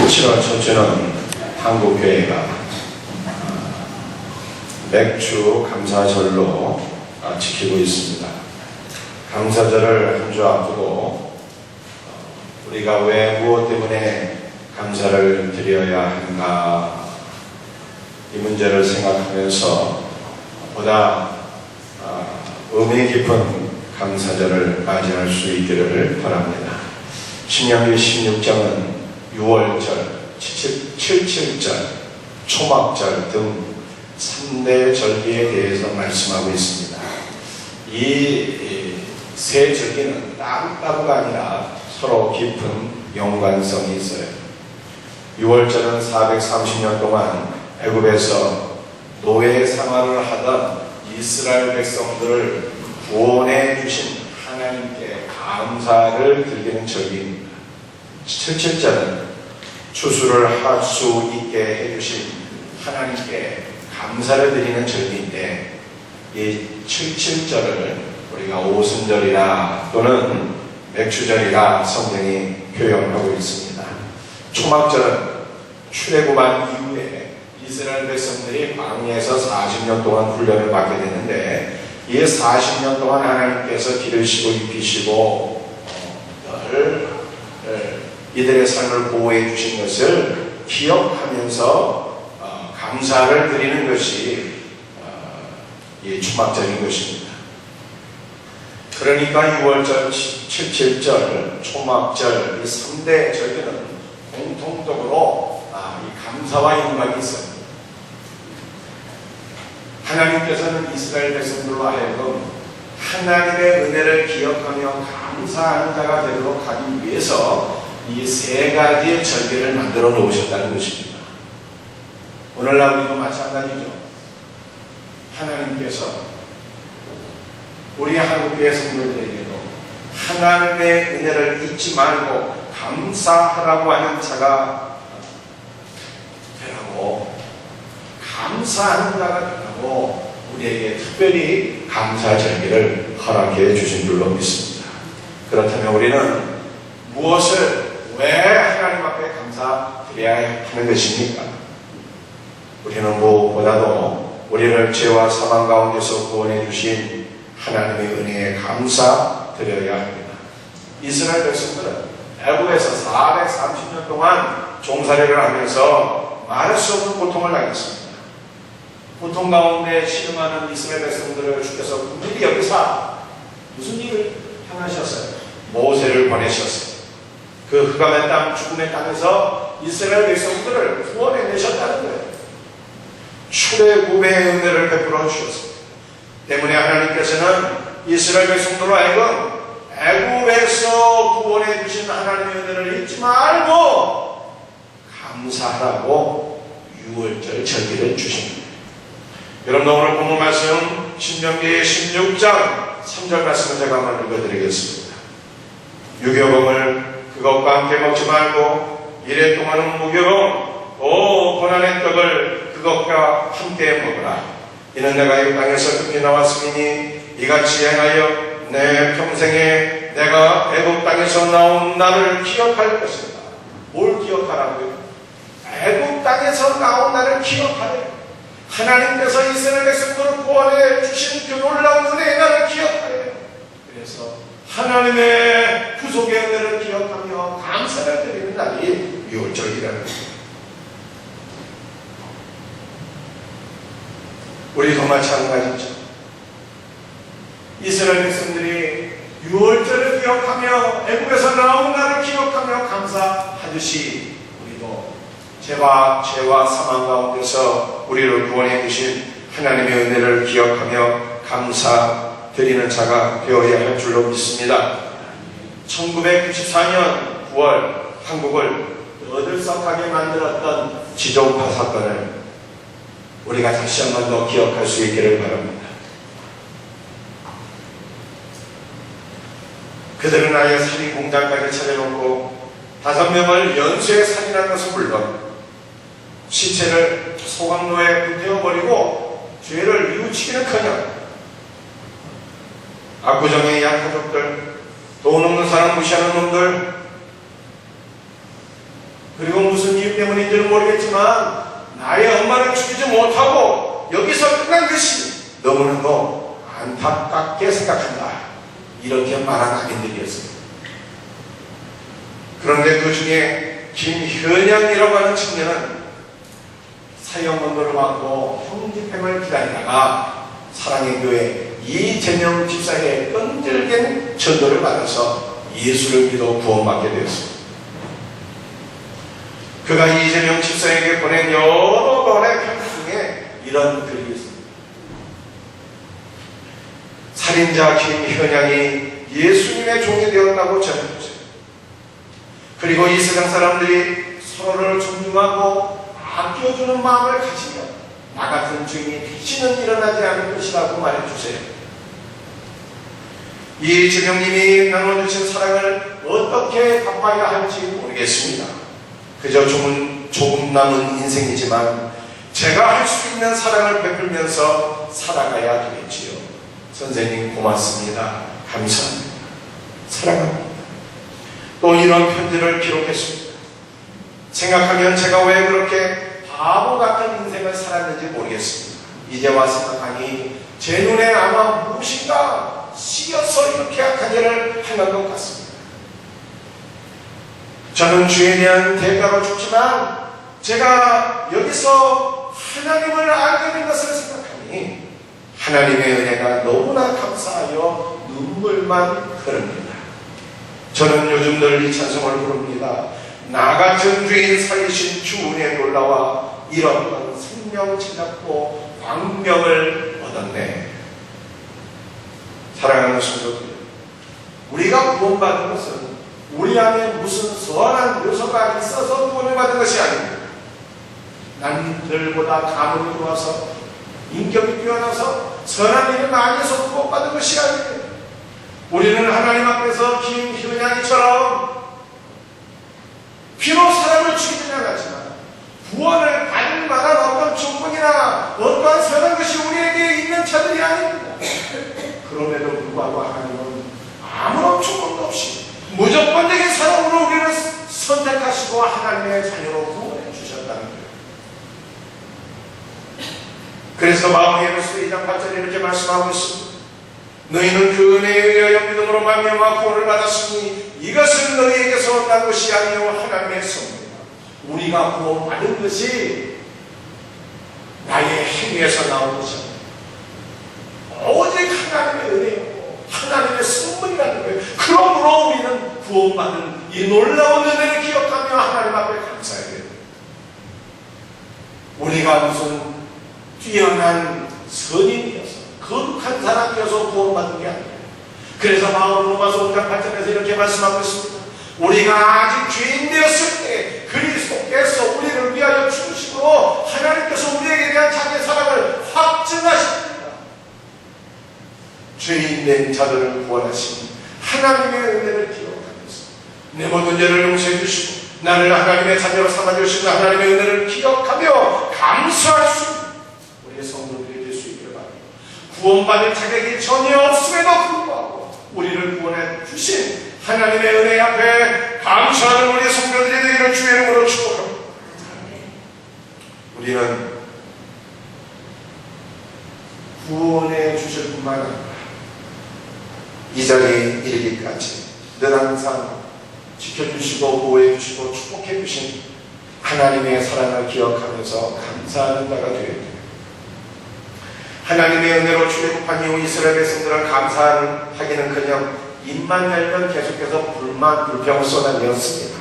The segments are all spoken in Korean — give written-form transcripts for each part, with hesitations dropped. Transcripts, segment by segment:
7월 첫째는 한국교회가 맥주 감사절로 지키고 있습니다. 감사절을 한 주 앞두고 우리가 왜 무엇 때문에 감사를 드려야 하는가, 이 문제를 생각하면서 보다 의미 깊은 감사절을 맞이할 수 있기를 바랍니다. 신명기 16장은 6월절, 77절, 초막절 등 3대 절기에 대해서 말씀하고 있습니다. 이 세 절기는 따로따로가 아니라 서로 깊은 연관성이 있어요. 6월절은 430년 동안 애굽에서 노예 생활을 하던 이스라엘 백성들을 구원해 주신 하나님께 감사를 드리는 절기입니다. 77절은 추수를 할 수 있게 해주신 하나님께 감사를 드리는 절기인데, 이 77절을 우리가 오순절이라 또는 맥주절이라 성경이 표현하고 있습니다. 초막절은 출애굽한 이후에 이스라엘 백성들이 광야에서 40년 동안 훈련을 받게 되는데, 이 40년 동안 하나님께서 기르시고 입히시고 이들의 삶을 보호해 주신 것을 기억하면서 감사를 드리는 것이 이 초막절인 것입니다. 그러니까 6월절, 77절, 초막절, 이 3대 절기는 공통적으로 이 감사와 연관이 있어요. 하나님께서는 이스라엘 백성들로 하여금 하나님의 은혜를 기억하며 감사하는 자가 되도록 하기 위해서 이 세 가지의 절기를 만들어 놓으셨다는 것입니다. 오늘날 우리도 마찬가지죠. 하나님께서 우리 한국교회 성도들에게도 하나님의 은혜를 잊지 말고 감사하라고 하는 자가 되라고, 감사하는 자가 되라고 우리에게 특별히 감사 절기를 허락해 주신 줄로 믿습니다. 그렇다면 우리는 무엇을 왜 하나님 앞에 감사드려야 하는 것입니까? 우리는 무엇보다도 우리를 죄와 사망 가운데서 구원해 주신 하나님의 은혜에 감사드려야 합니다. 이스라엘 백성들은 애굽에서 430년 동안 종살이를 하면서 말할 수 없는 고통을 당했습니다. 고통 가운데 신음하는 이스라엘 백성들을 주께서 분명히 여기서 무슨 일을 행하셨어요? 모세를 보내셨어요. 그 흑암의 땅, 죽음의 땅에서 이스라엘 백성들을 구원해내셨다는 거예요. 출애굽의 은혜를 베풀어 주셨습니다. 때문에 하나님께서는 이스라엘 백성들로 하여금 애굽에서 구원해 주신 하나님의 은혜를 잊지 말고 감사하라고 6월절 절기를 주십니다. 여러분, 오늘 본문 말씀 신명기 16장 3절 말씀을 제가 한번 읽어드리겠습니다. 유교범을 그것과 함께 먹지 말고 이래 동안은 무교범 또 고난의 떡을 그것과 함께 먹으라. 이는 내가 이 땅에서 급히 나왔으니 이같이 행하여 내 평생에 내가 애굽 땅에서 나온 나를 기억할 것이다. 뭘 기억하라고요? 애굽 땅에서 나온 나를 기억하래. 하나님께서 이스라엘 백성들을 구원해 주신 그 놀라운 은혜의 나를 기억하래. 그래서 하나님의 구속의 은혜를 기억하며 감사를 드리는 날이 6월절이라는 것입니다. 우리도 마찬가지죠. 이스라엘 백성들이 6월절을 기억하며 애굽에서 나온 나를 기억하며 감사하듯이 우리도 죄와 사망 가운데서 우리를 구원해 주신 하나님의 은혜를 기억하며 감사드리는 자가 되어야 할 줄로 믿습니다. 1994년 9월 한국을 떠들썩하게 만들었던 지종파 사건을 우리가 다시 한 번 더 기억할 수 있기를 바랍니다. 그들은 아예 살인 공장까지 차려놓고 5명을 연쇄 살인한 것은 물론 시체를 소각로에 불태워버리고 죄를 뉘우치기는커녕 압구정의 약가족들, 돈 없는 사람 무시하는 놈들, 그리고 무슨 이유 때문인지는 모르겠지만 나의 엄마를 죽이지 못하고 여기서 끝난 것이 너무나도 안타깝게 생각한다. 이렇게 말한 악인들이었습니다. 그런데 그 중에 김현양이라고 하는 청년은 사형선고를 받고 형집행을 기다리다가 사랑의 교회 이재명 집사의 끈질긴 전도를 받아서 예수를 믿어 구원받게 되었습니다. 그가 이재명 집사에게 보낸 여러 번의 편지 중에 이런 글이 있습니다. 살인자 김현양이 예수님의 종이 되었다고 전해주세요. 그리고 이 세상 사람들이 서로를 존중하고 아껴주는 마음을 가지며 나 같은 주인이 다시는 일어나지 않을 것이라고 말해주세요. 이재명님이 나눠주신 사랑을 어떻게 갚아야 할지 모르겠습니다. 그저 조금 남은 인생이지만 제가 할 수 있는 사랑을 베풀면서 살아가야 되겠지요. 선생님 고맙습니다. 감사합니다. 사랑합니다. 또 이런 편지를 기록했습니다. 생각하면 제가 왜 그렇게 바보 같은 인생을 살았는지 모르겠습니다. 이제 와서 생각하니 제 눈에 아마 무엇인가 씌어서 이렇게 악한 일을 행한 것 같습니다. 저는 주에 대한 대가로 죽지만 제가 여기서 하나님을 알게 된 것을 생각하니 하나님의 은혜가 너무나 감사하여 눈물만 흐릅니다. 저는 요즘 늘 이 찬송을 부릅니다. 나 같은 죄인 살리신 주 은혜 놀라와 잃었던 생명 찾았고 광명을 얻었네. 사랑하는 성도들, 우리가 구원받은 것은 우리 안에 무슨 선한 요소가 있어서 구원을 받은 것이 아닙니다. 남들보다 가문이 좋아서 인격이 뛰어나서 선한 일을 많이 해서 구원받은 것이 아닙니다. 우리는 하나님 앞에서 김현양이처럼 비록 사람을 죽이지는 않았지만 구원을 받을 만한 어떤 조건이나 어떠한 선한 것이 우리에게 있는 자들이 아닙니다. 그럼에도 불구하고 하나님은 아무런 조건도 없이 무조건적인 사랑으로 우리를 선택하시고 하나님의 자녀로 구원해 주셨다는 거예요. 그래서 마음에서 2장 8절에 이렇게 말씀하고 있습니다. 너희는 그 은혜에 의하여 믿음으로 말미암아 구원을 받았으니 이것은 너희에게서 난 것이 아니요 하나님의 선물이다. 우리가 구원받은 것이 나의 행위에서 나온 것이 아니라 오직 하나님의 은혜였고 하나님의 선물이라는 거예요. 그러므로 우리는 구원받은 이 놀라운 은혜를 기억하며 하나님 앞에 감사해야 돼요. 우리가 무슨 뛰어난 선인이어서 거룩한 사람이어서 구원받은 게 아니에요. 그래서 바울은 로마서 5장 8절에서 이렇게 말씀하고 있습니다. 우리가 아직 죄인 되었을 때 그리스도께서 우리를 위하여 죽으심으로 하나님께서 우리에게 대한 자기의 사랑을 확증하십니다. 죄인 된 자들을 구원하신 하나님의 은혜를 기억하면서 내 모든 죄를 용서해 주시고 나를 하나님의 자녀로 삼아주시는 하나님의 은혜를 기억하며 감사할 수 있는 우리의 성도들이 될 수 있기를 바랍니다. 구원받을 자격이 전혀 없음에도 불구하고 우리를 구원해 주신 하나님의 은혜 앞에 감사하는 우리의 성도들이 되기를 주의 이름으로 축복합니다. 우리는 구원해 주실 뿐만 아니라 이 자리에 이르기까지 늘 항상 지켜주시고 보호해주시고 축복해주신 하나님의 사랑을 기억하면서 감사하는 자가 되어야 됩니다. 하나님의 은혜로 출애굽한 이후 이스라엘 백성들은 감사하기는커녕 입만 열면 계속해서 불만 불평을 쏟아내었습니다.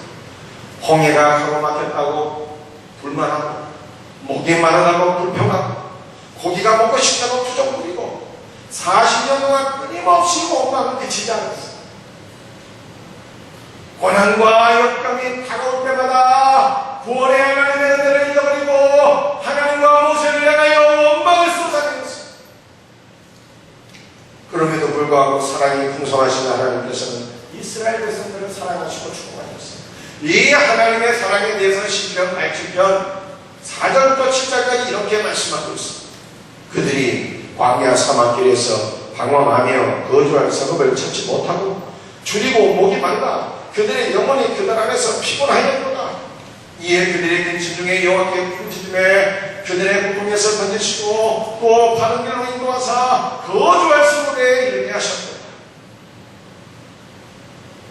홍해가 가로막혔다고 불만하고 목이 마르다고 불평하고 고기가 먹고 싶다고 투정 부리고 40년 동안 끊임없이 원망을 그치지 않았습니다. 고난과 역경이 다가올 때마다 구원의 하나님의 은혜를 잃어버리고 하나님과 모세를 향하여 원망을 쏟아내었습니다. 그럼에도 불구하고 사랑이 풍성하신 하나님께서는 이스라엘 백성들을 사랑하시고 축복하셨습니다. 이 하나님의 사랑에 대해서 시편 87편 4절부터 7절까지 이렇게 말씀하고 있습니다. 그들이 광야 사막길에서 방황하며 거주할 성읍을 찾지 못하고 줄이고 목이 말라 그들의 영혼이 그들 안에서 피곤하였구나. 이에 그들의 근심 중에 여호와께 부르짖음에 그들의 고통에서 건지시고 또 바른 길로 인도하사 거주할 수 없게 이르게 하셨다.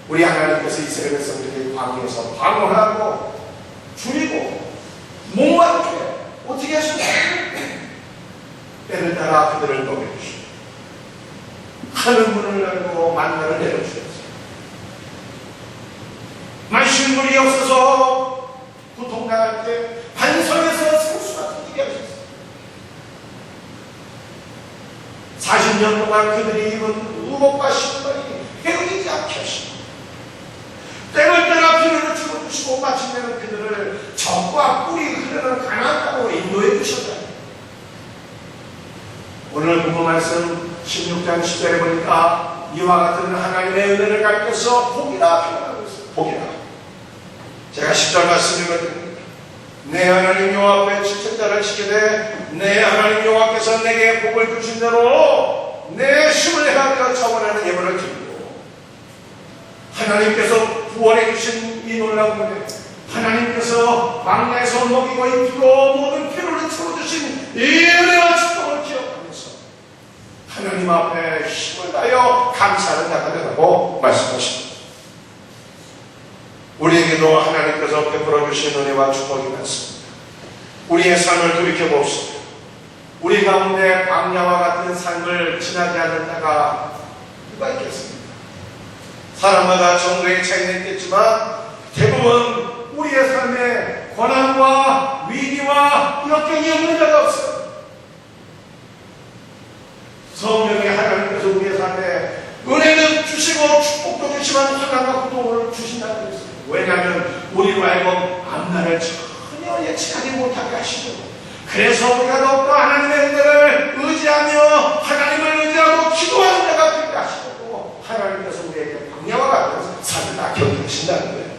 우리 하나님께서 이스라엘 백성들에게 광야에서 방황하고 줄이고 목마르게 어떻게 하셨나요? 때를 따라 그들을 먹여주시고 하늘 문을 열고 만나를 내려주셨어요. 마실 물이 없어서 고통당할 때 반석에서 생수가 터지게 하셨어요. 40년 동안 그들이 입은 의복과 신발이 헤어지지 않게 하시고 때를 따라 비를 주어주시고 마침내는 그들을 적과 꿀이 흐르는 가나안 땅으로 인도해 주셨다. 오늘 본문 말씀 16장 10절에 보니까 이와 같은 하나님의 은혜를 가리켜서 복이라 표현하고 있어요. 복이라. 제가 10절 말씀 읽어드립니다. 내 하나님 여호와 앞에 칠책자를 지키되 내 하나님 여호와께서 내게 복을 주신 대로 내 힘을 행하며 차원하는 예물을 드리고 하나님께서 구원해 주신 이 놀라운 은혜, 하나님께서 광야에서 먹이고 입히고 모든 피로를 채워주신 이 은혜와 축복을 기억하면서 하나님 앞에 힘을 다하여 감사를 나가려고 말씀하십니다. 우리에게도 하나님께서 베풀어 주신 은혜와 축복이 많습니다. 우리의 삶을 돌이켜봅시다. 우리 가운데 광야와 같은 삶을 지나지 않는 자가 누가 있겠습니까? 사람마다 정도의 차이는 있겠지만 대부분 우리의 삶에 고난과 위기와 역경이 없는 자가 없어요. 성령의 하나님께서 우리의 삶에 은혜는 주시고 축복도 주시면 환난과 고통을 주신다고 했어요. 왜냐하면 우리로 하여금 앞날을 전혀 예측하지 못하게 하시고 그래서 우리가 더욱더 하나님의 은혜를 의지하며 하나님을 의지하고 기도하는 자가 되게 하시고 하나님께서 우리에게 광야와 같은 삶을 다 경험하신다는 거예요.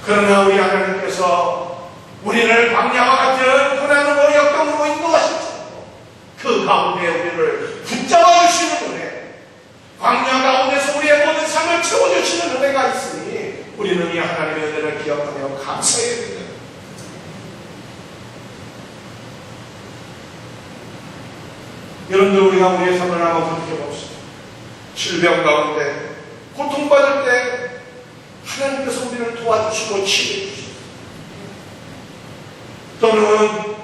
그러나 우리 하나님께서 우리를 광야와 같은 고난으로 역경으로 인도하시고 그 가운데 우리를 붙잡아 주시는 은혜, 광야 가운데서 우리의 모든 삶을 채워주시는 은혜가 있으니 우리는 이 하나님의 은혜를 기억하며 감사해야 됩니다. 여러분들 우리가 우리의 삶을 한번 돌이켜봅시다. 질병 가운데 고통받을 때 하나님께서 우리를 도와주시고 치유해 주시고 또는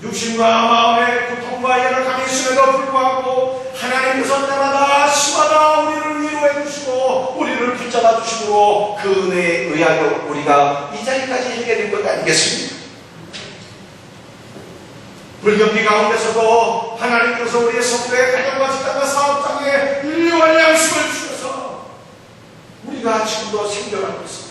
육신과 마음의 고통과 열악함이 있음에도 불구하고 하나님께서 때마다 시마다 우리를 위로해 주시고 우리를 붙잡아 주시고 그 은혜에 의하여 우리가 이 자리까지 이르게 된 것 아니겠습니까? 불경기 가운데서도 하나님께서 우리의 성도의 가정과 직장과 사업장에 인류한 양식을 주셔서 우리가 지금도 생존하고 있습니다.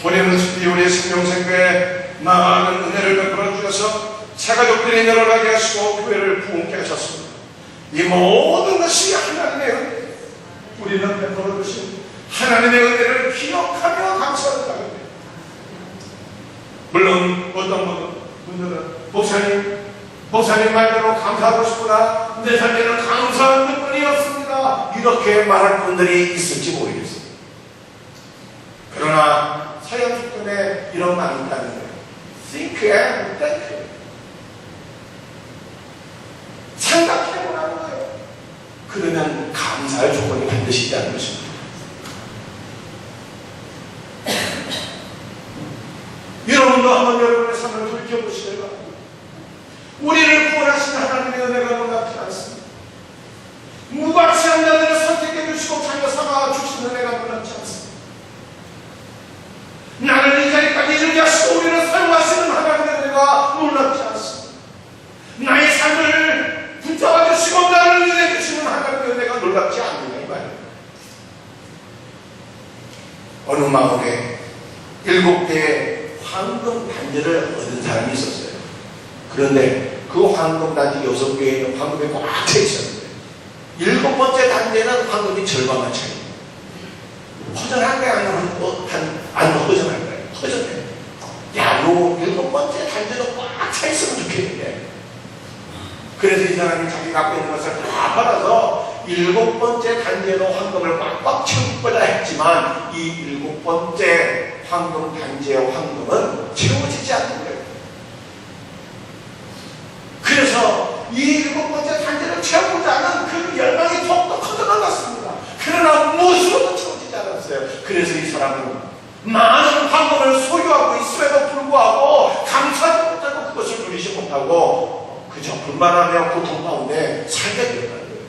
우리는 특히 우리의 생명생교에 많은 은혜를 베풀어 주셔서 새가족들이 늘어나게 하시고 교회를 부흥케 하셨습니다. 이 모든 것이 하나님의 은혜, 우리는 베풀어 주신 하나님의 은혜를 기억하며 감사를 하게 됩니다. 물론 어떤 분들은 목사님 말대로 감사하고 싶구나, 내 삶에는 감사한 것뿐이 없습니다, 이렇게 말할 분들이 있을지 모르겠습니다. 그러나 서양 속담에 이런 말이 있다는 거예요. Think and think. 생각해보라는 거예요. 그러면 감사할 조건이 반드시 있다는 것입니다. 여러분도 한번 여러분의 삶을 돌이켜보시기 바랍니다. 우리를 구원하신 하나님의 은혜가 놀랍지 않습니다. 무가치한 자들을 선택해 주시고 자녀 삼아 주신 은혜가 놀랍지 않습니다. 나를 이 자리까지 이르게 하시고 우리를 사용하시는 하나님의 은혜가 놀랍지 않습니다. 나의 삶을 붙잡아 주시고 나를 인해 주시는 하나님의 은혜가 놀랍지 않느냐 이 말이에요. 어느 마을에 7개의 황금 단지를 얻은 사람이 있었어요. 그런데 그 황금 단지 6개에는 황금이 꽉 차 있었는데 7번째 단지에는 황금이 절반만 차 있어요. 허전한 게 안 허전한 거예요. 허전해. 야, 요 7번째 단지도 꽉 차 있으면 좋겠는데. 그래서 이 사람이 자기 갖고 있는 것을 다 받아서 7번째 단지에도 황금을 꽉꽉 채우고자 했지만 이 7번째 황금 단지의 황금은 채워지지 않는 거예요. 그래서 이 7번째 단지를 채우고자 하는 그 열망이 더욱더 커져나갔습니다. 그러나 무엇으로도 채워지지 않았어요. 그래서 이 사람은 많은 황금을 소유하고 있음에도 불구하고 감사하지 못하고 그것을 누리지 못하고 그저 불만하며 고통 가운데 살게 된다는 거예요.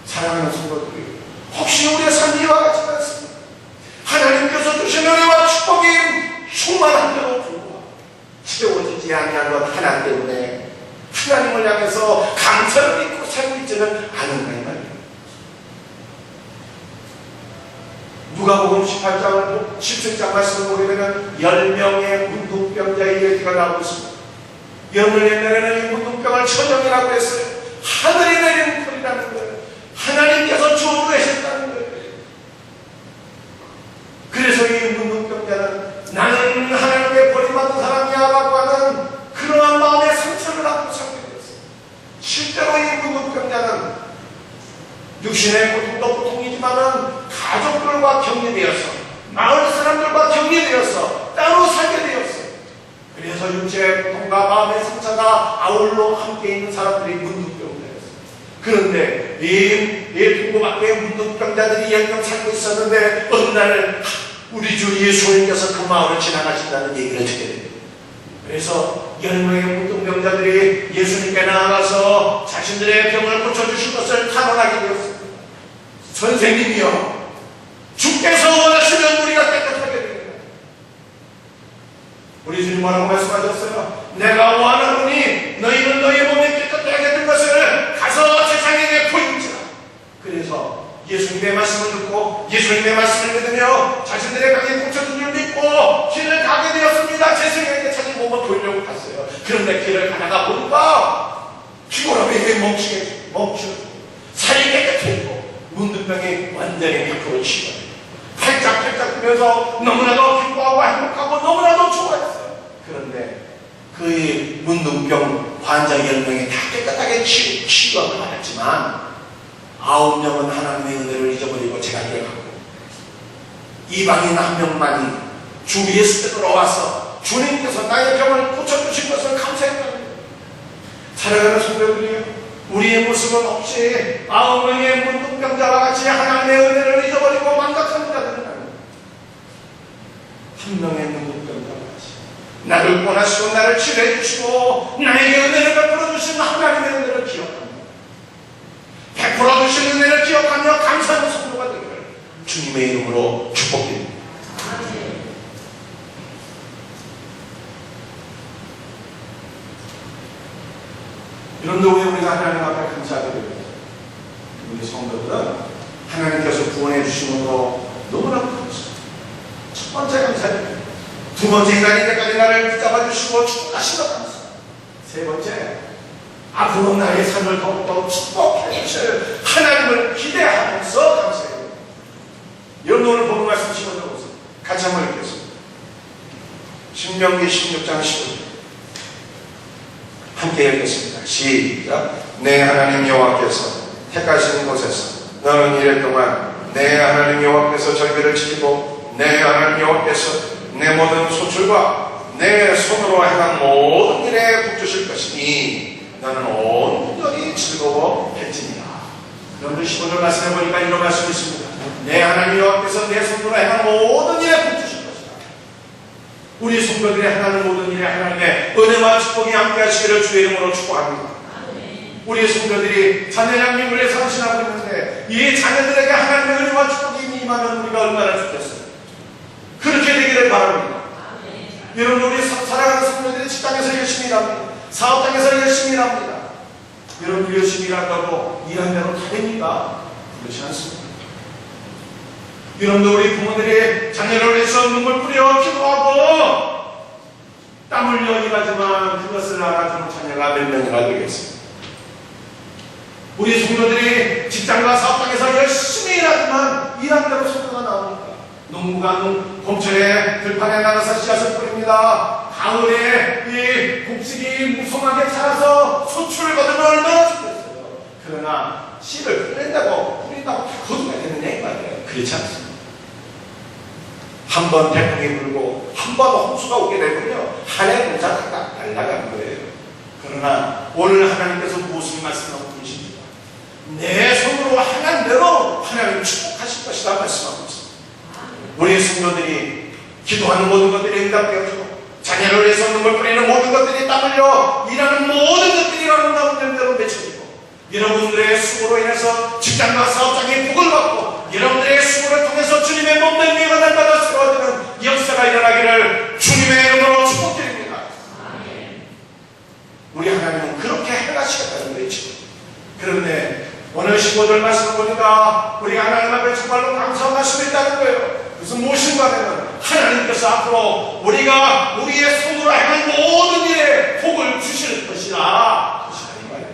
사랑하는 성도들이, 혹시 우리의 삶이 이와 같지 않습니까? 하나님께서 주신 은혜와 축복이 충만한데도 불구하고 채워지지 아니한 것 하나 때문에 하나님을 향해서 감사를 믿고 살고 있지는 않은가 이 말이에요. 누가복음 18장 17장 말씀을 보게 되면 10명의 문둥병자의 얘기가 나오고 있습니다. 여러분, 옛날에는 이 문둥병을 천령이라고 했어요. 하늘이 내린 불이라는 거예요. 하나님께서 주어주셨다는 거예요. 그래서 이 문둥병자는 나는 하나님의 버림받은 사람이야 라고 하는 그러한 마음의 상처를 안고 살게 되었어요. 실제로 이 문둥병자는 육신의 고통도 고통이지만은 가족들과 격리되어서 마을 사람들과 격리되어서 따로 살게 되었어요. 그래서 육체의 고통과 마음의 상처가 아울러 함께 있는 사람들이 문둥병자였어요. 그런데 이 동고밖에 문둥병자들이 10명 살고 있었는데 어느 날 우리 주 예수님께서 그 마을을 지나가신다는 얘기를 듣게 됩니다. 그래서 10명의 문둥병자들이 예수님께 나아가서 자신들의 병을 고쳐주신 것을 탄원하게 되었습니다. 선생님이여, 주께서 원하시면 우리가 깨끗하게 됩니다. 우리 주님 뭐라고 말씀하셨어요? 내가 원하노니 너희는 너희 몸이 깨끗하게 된 것을 가서 세상에게 보인지라. 그래서 예수님의 말씀을 듣고 예수님의 말씀을 믿으며 자신들의 병이 고쳐진 줄 믿고 길을 가게 되었습니다. 제수님에게 자기 몸을 보이려고 갔어요. 그런데 길을 가다가 보니까 피곤함이 멈추고 살이 깨끗해지고 문둥병이 완전히 100% 치유합니다. 팔짝팔짝 뛰면서 너무나도 기뻐하고 행복하고 너무나도 좋아했어요. 그런데 그 문둥병 환자 10명이 다 깨끗하게 치유하고 말았지만 9명은 하나님의 은혜를 잊어버리고 제갈길을 가고 이방인 1명만이 주 예수께로 와서 주님께서 나의 병을 고쳐주신 것을 감사했다는 거예요. 사랑하는 성도들이요, 우리의 모습은 혹시 9명의 문둥병자와 같이 하나님의 은혜를 잊어버리고 망각하는 자들은 아닙니다. 1명의 문둥병자와 같이 나를 원하시고 나를 치료해 주시고 나에게 은혜를 베풀어 주신 하나님의 은혜를 기억합니다. 베풀어 주신 은혜를 기억하며 감사하는 성도가 되기를 주님의 이름으로 축복드립니다. 여러분들, 왜 우리가 하나님 앞에 감사하게 됩니까? 우리 성도들은 하나님께서 구원해 주심으로 너무나도 감사합니다. 첫 번째 감사합니다. 두 번째, 인간이 때까지 나를 붙잡아 주시고 축복하시고 감사합니다. 세 번째, 앞으로 나의 삶을 더욱더 축복해 주실 하나님을 기대하면서 감사해요. 여러분, 오늘 보는 말씀 시원해보세요. 같이 한번 읽겠습니다. 신명기 16장 15절 함께 읽겠습니다. 시작. 내 하나님 여호와께서 택하신 곳에서 너는 이래 동안 내 하나님 여호와께서 절기를 지키고 내 하나님 여호와께서 내 모든 소출과 내 손으로 행한 모든 일에 복주실 것이니 너는 온전히 즐거워할지니라. 여러분들 15절 말씀해 보니까 이런 말씀이 있습니다. 내 하나님 여호와께서 내 손으로 행한 모든 일에 복주실 것이다. 우리 성도들이 행하는 모든 일에 하나님의 은혜와 축복이 함께 하시기를 주의 이름으로 축복합니다. 우리 성도들이 자녀 양육을 위해서 헌신하고 있는데 이 자녀들에게 하나님의 은혜와 축복이 임하면 우리가 얼마나 좋겠어요. 그렇게 되기를 바랍니다. 여러분, 우리 사랑하는 성도들이 직장에서 열심히 일합니다. 사업장에서 열심히 일합니다. 여러분, 열심히 일한다고 일한 대로 다 됩니까? 그렇지 않습니다. 여러분도 우리 부모들이 자녀를 위해서 눈물 뿌려 기도하고 땀 흘려 일하지만 그것을 알아주는 자녀가 몇 명이나 되겠습니다. 우리 성도들이 직장과 사업장에서 열심히 일하지만 일한 대로 성과가 나옵니까? 농부가 봄철에 들판에 나가서 씨앗을 뿌립니다. 가을에 이 곡식이 무성하게 자라서 소출을 거두면 얼마나 좋겠어요. 그러나 씨를 뿌린다고 다 거두가 되느냐 이 말이에요. 그렇지 않습니다. 한 번 태풍이 불고 한 번 홍수가 오게 되면요, 한 해 농사가 다 날아가는 거예요. 그러나 오늘 하나님께서 무엇을 말씀하고 계십니까? 내 손으로 하나님대로 하나님을 축복하실 것이다 말씀하고 있습니다. 우리 성도들이 기도하는 모든 것들이 응답되어지고 자녀를 위해서 눈물 뿌리는 모든 것들이 땀 흘려 일하는 모든 것들이 아름다운 열매로 맺혀지고, 여러분들의 수고로 인해서 직장과 사업장이 복을 받고 여러분들의 수고를 통해서 주님의 몸된 위가 날마다 세워지는 역사가 일어나기를 주님의 이름으로 축복드립니다. 우리 하나님은 그렇게 행하시겠다는 거죠. 그런데 오늘 15절 말씀을 보니까 우리가 하나님 앞에 정말로 감사한 말씀이 있다는 거예요. 그래서 무엇인가 하면 하나님께서 앞으로 우리가 우리의 손으로 행한 모든 일에 복을 주실 것이다. 이 말이에요.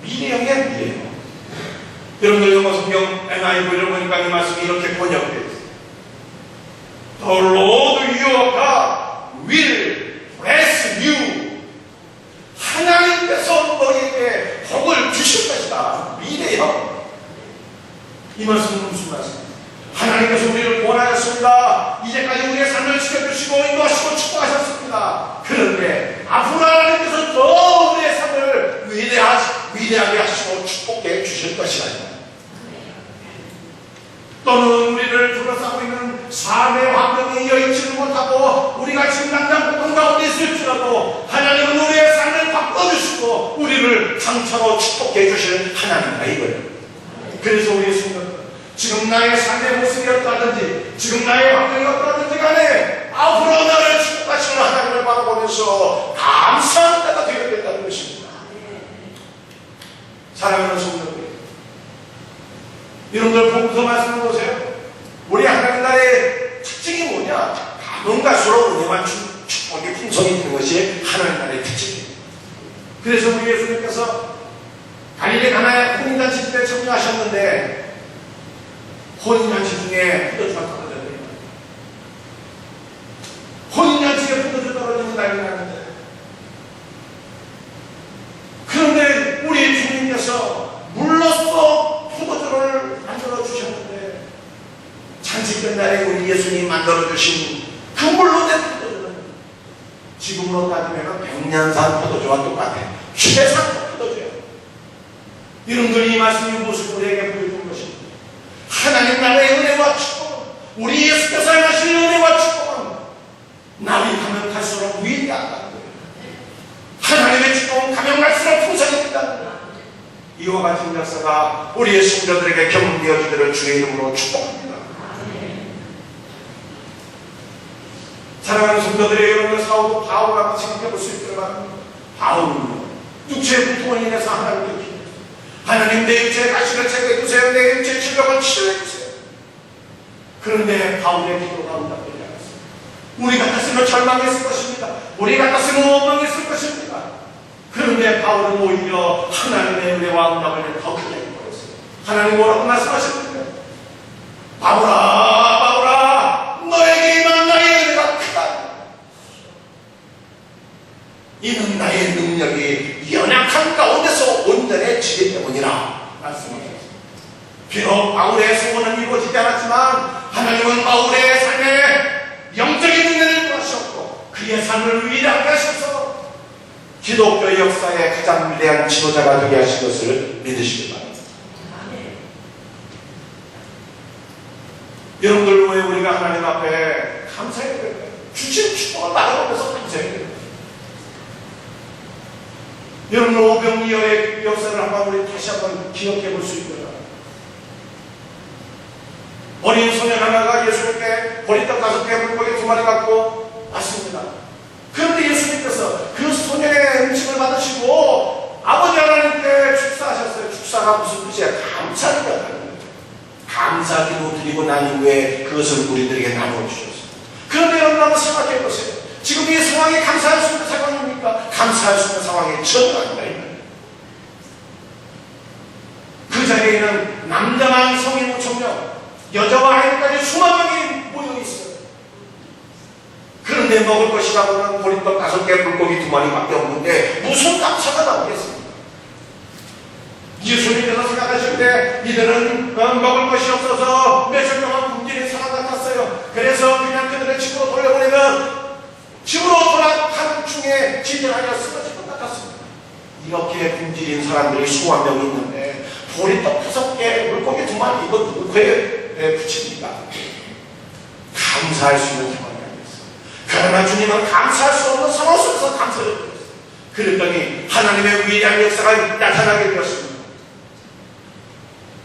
미래형의 미래형. 여러분들 영어 성경 NIV를 보니까 이 말씀이 이렇게 번역되어 있어요. The Lord your God will bless you. 하나님께서 너희에게 복을 주실 것이다. 미래형. 이 말씀은 무슨 말씀입니까? 하나님께서 우리를 구원하셨습니다. 이제까지 우리의 삶을 지켜주시고 인도하시고 축복하셨습니다. 그런데 앞으로 하나님께서 더 우리의 삶을 위대하게 하시고 축복해 주실 것이다. 또는 우리를 둘러싸고 있는 삶의 환경이 여의치를 못하고 우리가 지금 당장 고통 가운데 있을지라도 하나님은 우리의 삶을 바꿔주시고 우리를 상처로 축복해 주실 하나님이다 이거예요. 그래서 우리 성도들, 지금 나의 삶의 모습이 어떠하든지 지금 나의 환경이 어떠하든지 간에 앞으로 나를 축복하시는 하나님을 바라보면서 감사하는 때가 되어야겠다는 것입니다. 사랑하는 성도들, 여러분들 보고서 말씀을 보세요. 우리 하나님 나라의 특징이 뭐냐? 가면 갈수록 은혜와 축복의 풍성이 있는 것이 하나님 나라의 특징입니다. 그래서 우리 예수님께서 갈릴리 가나의 혼인잔치 때 참여하셨는데 혼인잔치 중에 포도주가 떨어졌네요. 혼인잔치에 포도주 떨어지는 날이 났는데, 그런데 우리 주님께서 물로써 포도주를 만들어 주셨는데, 잔치 끝날에 우리 예수님이 만들어 주신 그 물로 된 포도주는 지금으로 따지면 백년산 포도주와 똑같아요. 최상 포도주예요. 여러분들, 이 말씀이 무엇을 우리에게 보여주는 것입니다. 하나님 나라의 은혜와 축복은, 우리 예수께서 행하신 은혜와 축복은 날이 가면 갈수록 위대하다는 거예요. 하나님의 축복은 가면 갈수록 풍성해진다는 거예요. 이와 같은 역사가 우리의 성도들에게 경험되어지기를 주의 이름으로 축복합니다. 사랑하는 성도들의 여러분들, 사도 바울을 한번 생각해 볼 수 있지만, 바울은 육체의 고통을 인해서 하나님께 기도했어요. 하나님, 내 육체의 가시를 제거해 주세요. 내 육체의 질병을 치료해 주세요. 그런데 바울의 기도가 응답되지 않았어요. 우리 같았으면 절망했을 것입니다. 우리 같았으면 원망했을 것입니다. 그런데 바울은 오히려 하나님의 은혜와 응답을 더 크게 보였어요. 하나님 뭐라고 말씀하셨는데, 바울아, 바울아, 너에게 임한 나의 은혜가 크다. 이는 나의 능력이 연약한 가운데서 온전해지기 때문이라 말씀하셨습니다. 비록 바울의 소원은 이루어지지 않았지만 하나님은 바울의 삶에 영적인 은혜를 부으셨고 그의 삶을 위대하게 하셔서 기독교 역사의 가장 위대한 지도자가 되게 하신 것을 믿으시기 바랍니다. 여러분들, 왜 우리가 하나님 앞에 감사해야 될까요? 주신 축복을 받아보면서 감사해야 됩니다. 여러분, 오병이어의 역사를 한번 우리 다시 한번 기억해 볼 수 있고요. 어린 소년 하나가 예수님께 보리떡 5개, 물고기 2마리 갖고 왔습니다. 그런데 예수님께서 그 소년의 음식을 받으시고 아버지 하나님께 축사하셨어요. 축사가 무슨 뜻이야? 감사를 받는 거예요. 감사기도 드리고 난 이후에 그것을 우리들에게 나누어 주셨어요. 그런데 여러분, 한번 생각해 보세요. 지금 이 상황이 감사할 수 있는 상황입니까? 감사할 수 있는 상황이 전혀 아닙니다. 그 자리에는 남자만 성인 5,000명, 여자와 아이까지 수만 명이 모여 있어요. 그런데 먹을 것이라고는 보리떡 5개, 물고기 2마리밖에 없는데 무슨 감사가 나오겠습니까? 예수님께서 생각하실 때 이들은 먹을 것이 없어서 몇십 명은 굶주린 사람 같았어요. 그래서 그냥 그들을 집으로 돌려보내면 집으로 돌아가는 중에 진열하여 쓰러질 것 같았습니다. 이렇게 굶주린 사람들이 수만 명이 있는데 보리떡 5개, 물고기 2마리, 이거 누구 배 붙입니까? 감사할 수 있는 상황이 아니었어요. 그러나 주님은 감사할 수 없는 상황 속에서 감사를 드렸어요. 그랬더니 하나님의 위대한 역사가 나타나게 되었습니다.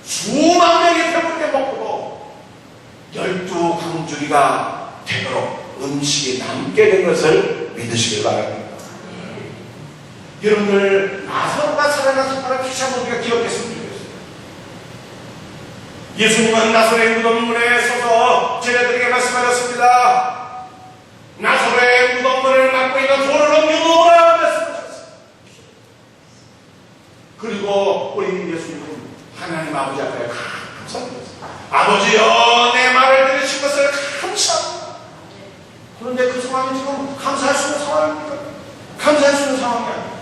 수만 명이 배부르게 먹고 12강주리가 되도록 음식이 남게 된 것을 믿으시길 바랍니다. 여러분들 나사로가 살아난 사건을 다시 한번 우리가 기억했으면 좋겠어요. 예수님은 나사로의 무덤문에 서서 제자들에게 말씀하셨습니다. 나사로의 무덤문을 막고 있는 돌을 옮겨놓으라 말씀하셨어요. 그리고 우리 예수님은 하나님 아버지 앞에 감사드렸어요. 아버지여, 내 말을 들으신 것을 감사합니다. 그런데 그 상황이 지금 감사할 수 있는 상황입니까? 감사할 수 있는 상황이 아니에요.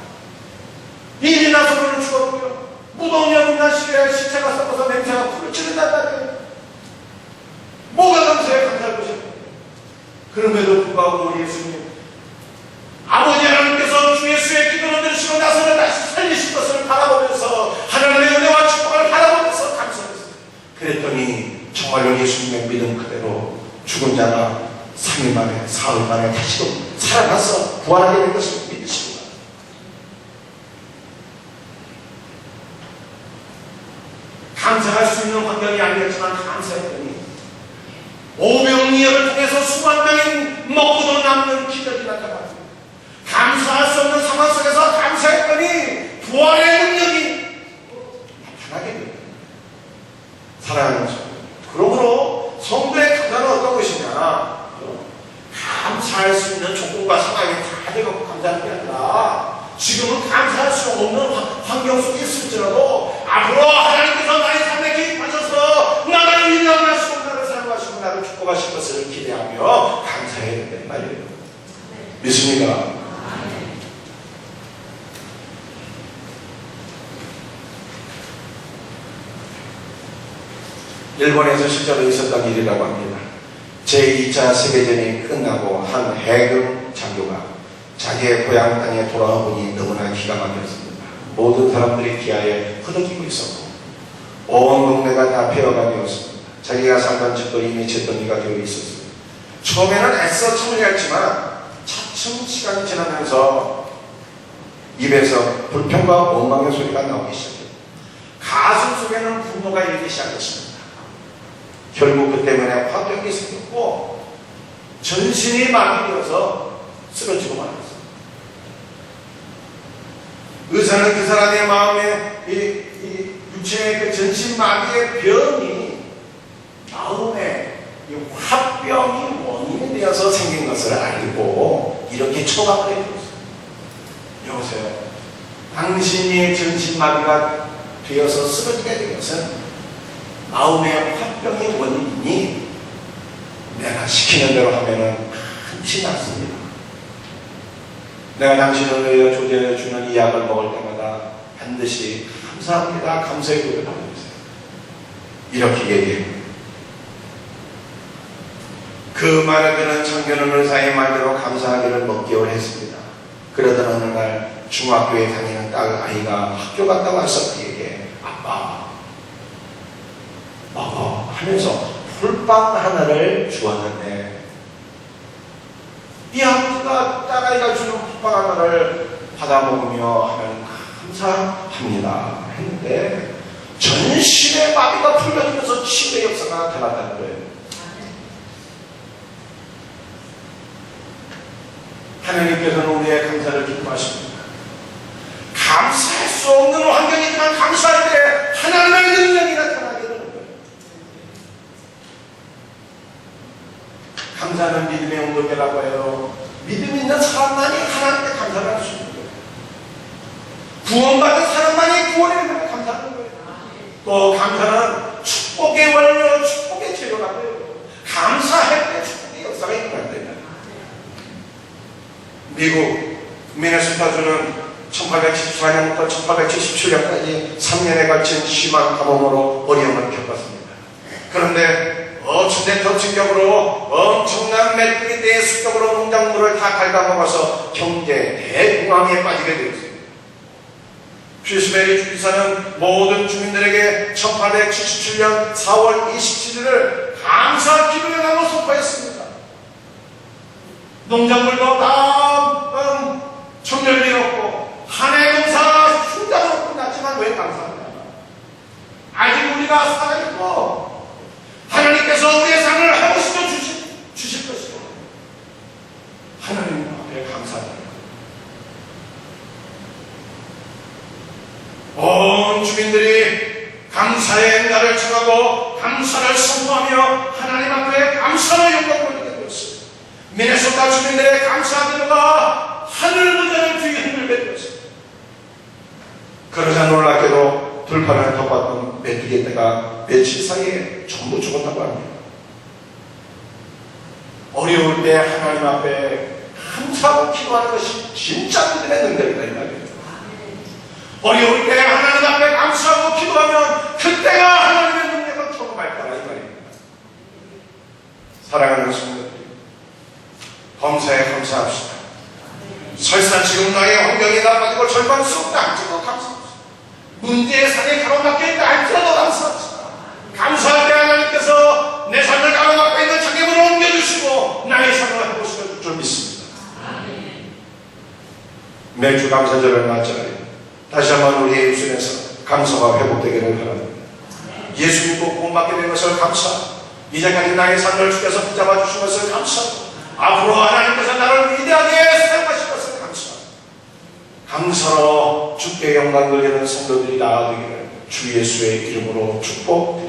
이미 나사로는 죽었고요. 무덤 여는 날씨에 시체가 썩어서 냄새가 풀을 찌른다는 뭐가 감사할 것이에요? 그럼에도 불구하고 우리 예수님 아버지 하나님께서 주 예수의 기도를 들으시고 나서는 다시 살리신 것을 바라보면서 하나님의 은혜와 축복을 바라보면서 감사했어요. 그랬더니 정말로 예수님의 믿음 그대로 죽은 자가 3일 만에, 사흘 만에 다시도 살아나서 부활하게 된 것을 믿으십니다. 감사할 수 있는 환경이 아니었지만 감사했더니 오병이어를 통해서 수만 명이 먹고도 남는 기적이 나타났습니다. 감사할 수 없는 상황 속에서 감사했더니 부활의 능력이 나타나게 됩니다. 사랑하는 성도, 그러므로 성도의 감사는 어떤 것이냐? 감사할 수 있는 조건과 상황이 다 되고 감사하는 게 아니라 지금은 감사할 수 없는 환경 속에 있을지라도 앞으로 하나님께서 나의 삶에 개입하셔서 나를 인정하시고 나를 사랑하시고 나를 축복하실 것을 기대하며 감사해야 된다는 말이에요. 믿습니까? 일본에서 실제로 있었던 일이라고 합니다. 제2차 세계전이 끝나고 한 해군 장교가 자기의 고향 땅에 돌아와 보니 너무나 기가 막혔습니다. 모든 사람들이 기아에 흐느끼고 있었고 온 동네가 다 폐허가 되었습니다. 자기가 살던 집도 이미 잿더미가 되어 있었습니다. 처음에는 애써 참으려 차츰 시간이 지나면서 입에서 불평과 원망의 소리가 나오기 시작했습니다. 가슴 속에는 분노가 일기 시작했습니다. 결국 그 때문에 화병이 생겼고 전신이 마비되어서 쓰러지고 말았습니다. 의사는 그 사람의 마음에 이 육체의 그 전신 마비의 병이 마음에 이 화병이 원인이 되어서 생긴 것을 알고 이렇게 처방을 해줬어요. 여보세요. 당신이 전신 마비가 되어서 쓰러지게 된 것은 마음의 화병의 원인이 내가 시키는 대로 하면은 흔치 않습니다. 내가 당신을 위해 조제해 주는 이 약을 먹을 때마다 반드시 감사합니다. 감사의 고백을 하고 있어요. 이렇게 얘기해요. 그 말을 듣는 청년은 의사의 말대로 감사하기를 몇 개월 했습니다. 그러던 어느 날 중학교에 다니는 딸 아이가 학교 갔다 와서 그에게 아빠 먹어 하면서 풀빵 하나를 주었는데 이 아버지가 딸아이가 주는 풀빵 하나를 받아 먹으며 하면 감사합니다 했는데 전신의 마비가 풀려지면서 치유의 역사가 나타났다는 거예요. 하나님께서는 우리의 감사를 기뻐하십니다. 감사할 수 없는 환경이지만 감사할 때 하나님의 능력이 나타나게 되는 거예요. 감사는 믿음의 운동이라고 해요. 믿음 있는 사람만이 하나님께 감사를 할 수 있는 거예요. 구원받은 사람만이 구원에 대해 감사하는 거예요. 또 감사는 축복의 원료, 축복의 재료라고 해요. 감사할 때 축복의 역사가 일어날 때입니다. 미국 미네소타주는 1874년부터 1877년까지 3년에 걸친 심한 감옥으로 어려움을 겪었습니다. 그런데 어찌된 더 충격으로 엄청난 메뚜기 떼의 습격으로 농작물을 다 갉아먹어서 경제 대공황에 빠지게 되었습니다. 슈스베리 주지사는 모든 주민들에게 1877년 4월 27일을 감사 기도의 날로 선포했습니다. 농작물도 다 청멸되었고 한 해 농사가 흉작으로 끝났지만 왜 감사하냐? 아직 우리가 살아있고 하나님께서 우리의 삶을 회복시켜 주실 것이고 하나님 앞에 감사합니다. 온 주민들이 감사의 날을 청하고 감사를 선포하며 하나님 앞에 감사의 영광을 돌리게 되었습니다. 미네소타 주민들의 감사 기도가 하늘보다는 뒤에 흔들게 되었습니다. 그러자 놀랍게도 들판을 덮었던 메뚜기 떼가 며칠 사이에 전부 죽었다고 합니다. 어려울 때 하나님 앞에 감사하고 기도하는 것이 진짜 믿음의 능력이다 이 말이에요. 어려울 때 하나님 앞에 감사하고 기도하면 그때가 하나님의 능력을 경험할 거라 이 말입니다. 사랑하는 성도들, 범사에 감사합시다. 설사 지금 나의 환경이 나빠지고 절망스럽다 할지라도 감사합시다. 문제의 산에 가로막혀 있다 할지라도 감사합시다. 감사할 때 하나님께서 내 삶을 가로막고 있는 장애물을 옮겨주시고 나의 삶을 회복시켜 줄 믿습니다. 매주 감사절을 맞이하여 다시 한번 우리의 입술에서 감사가 회복되기를 바랍니다. 예수 믿고 구원받게 된 것을 감사하고 이제까지 나의 삶을 주께서 붙잡아 주신 것을 감사하고 앞으로 하나님께서 나를 위대하게 사용하실 것을 감사하고 감사로 주께 영광 돌리는 성도들이 나아지기를 주 예수의 이름으로 축복드립니다.